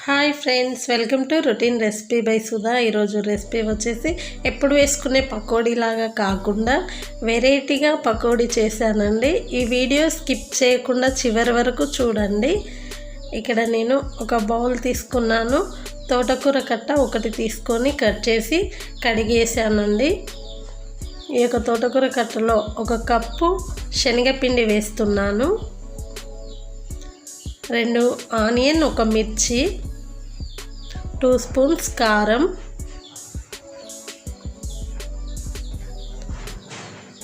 Hi friends, welcome to routine recipe by Sudha. ఈరోజు recipe వచ్చేసి ఎప్పుడు వేసుకునే పకోడీ లాగా కాకుండా వెరైటీగా పకోడీ చేశానండి. ఈ వీడియో స్కిప్ చేయకుండా చివరి వరకు చూడండి. ఇక్కడ నేను ఒక బౌల్ తీసుకున్నాను. తోటకూర కట్ట ఒకటి తీసుకొని కట్ చేసి కడిగేసానండి. ఈ యొక్క తోటకూర కట్టలో ఒక కప్పు శనగపిండి వేస్తున్నాను. 2 ఆనియన్, ఒక మిర్చి, 2 స్పూన్స్ కారం,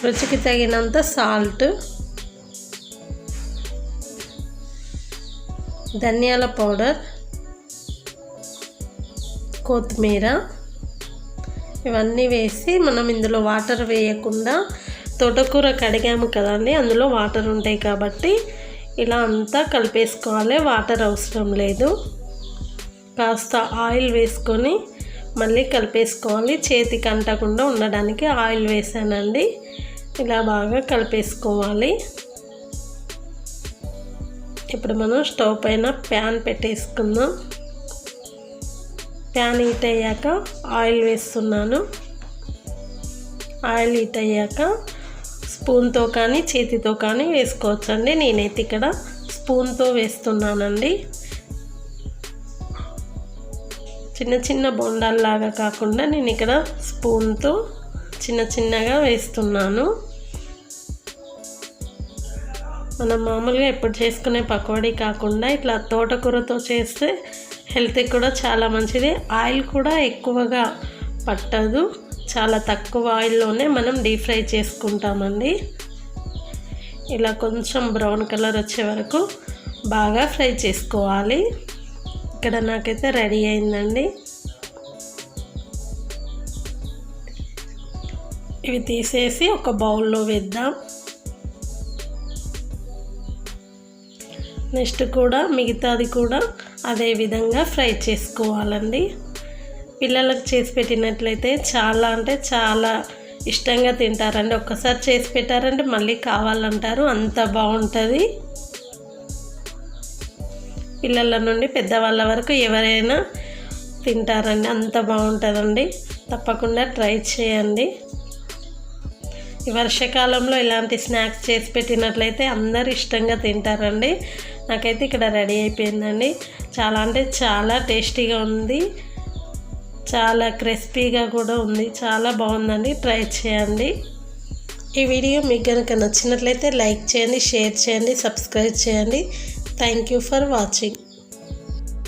రుచికి తగినంత సాల్ట్, ధనియాల పౌడర్, కొత్తిమీర ఇవన్నీ వేసి మనం ఇందులో వాటర్ వేయకుండా తోటకూర కడిగాము కదండి, అందులో వాటర్ ఉంటాయి కాబట్టి ఇలా అంతా కలిపేసుకోవాలి. వాటర్ అవసరం లేదు. కాస్త ఆయిల్ వేసుకొని మళ్ళీ కలిపేసుకోవాలి. చేతికి అంటకుండా ఉండడానికి ఆయిల్ వేసానండి. ఇలా బాగా కలిపేసుకోవాలి. ఇప్పుడు మనం స్టవ్ పైన ప్యాన్ పెట్టేసుకుందాం. ప్యాన్ హీట్ అయ్యాక ఆయిల్ వేస్తున్నాను. ఆయిల్ హీట్ అయ్యాక స్పూన్తో కానీ చేతితో కానీ వేసుకోవచ్చండి. నేనైతే ఇక్కడ స్పూన్తో వేస్తున్నానండి. చిన్న చిన్న బొండాల్లాగా కాకుండా నేను ఇక్కడ స్పూన్తో చిన్న చిన్నగా వేస్తున్నాను. మనం మామూలుగా ఎప్పుడు చేసుకునే పకోడీ కాకుండా ఇట్లా తోటకూరతో చేస్తే హెల్త్కి కూడా చాలా మంచిది. ఆయిల్ కూడా ఎక్కువగా పట్టదు. చాలా తక్కువ ఆయిల్లోనే మనం డీప్ ఫ్రై చేసుకుంటామండి. ఇలా కొంచెం బ్రౌన్ కలర్ వచ్చే వరకు బాగా ఫ్రై చేసుకోవాలి. ఇక్కడ నాకైతే రెడీ అయిందండి. ఇవి తీసేసి ఒక బౌల్లో వేద్దాం. నెక్స్ట్ కూడా మిగతాది కూడా అదే విధంగా ఫ్రై చేసుకోవాలండి. పిల్లలకు చేసి పెట్టినట్లయితే చాలా అంటే చాలా ఇష్టంగా తింటారండి. ఒక్కసారి చేసి పెట్టారంటే మళ్ళీ కావాలంటారు, అంత బాగుంటుంది. పిల్లల నుండి పెద్దవాళ్ళ వరకు ఎవరైనా తింటారండి, అంత బాగుంటుందండి. తప్పకుండా ట్రై చేయండి. ఈ వర్షాకాలంలో ఇలాంటి స్నాక్స్ చేసి పెట్టినట్లయితే అందరు ఇష్టంగా తింటారండి. నాకైతే ఇక్కడ రెడీ అయిపోయిందండి. చాలా అంటే చాలా టేస్టీగా ఉంది. చాలా క్రిస్పీగా కూడా ఉంది. చాలా బాగుందండి. ట్రై చేయండి. ఈ వీడియో మీకు కనుక నచ్చినట్లయితే లైక్ చేయండి, షేర్ చేయండి, సబ్స్క్రైబ్ చేయండి. Thank you for watching.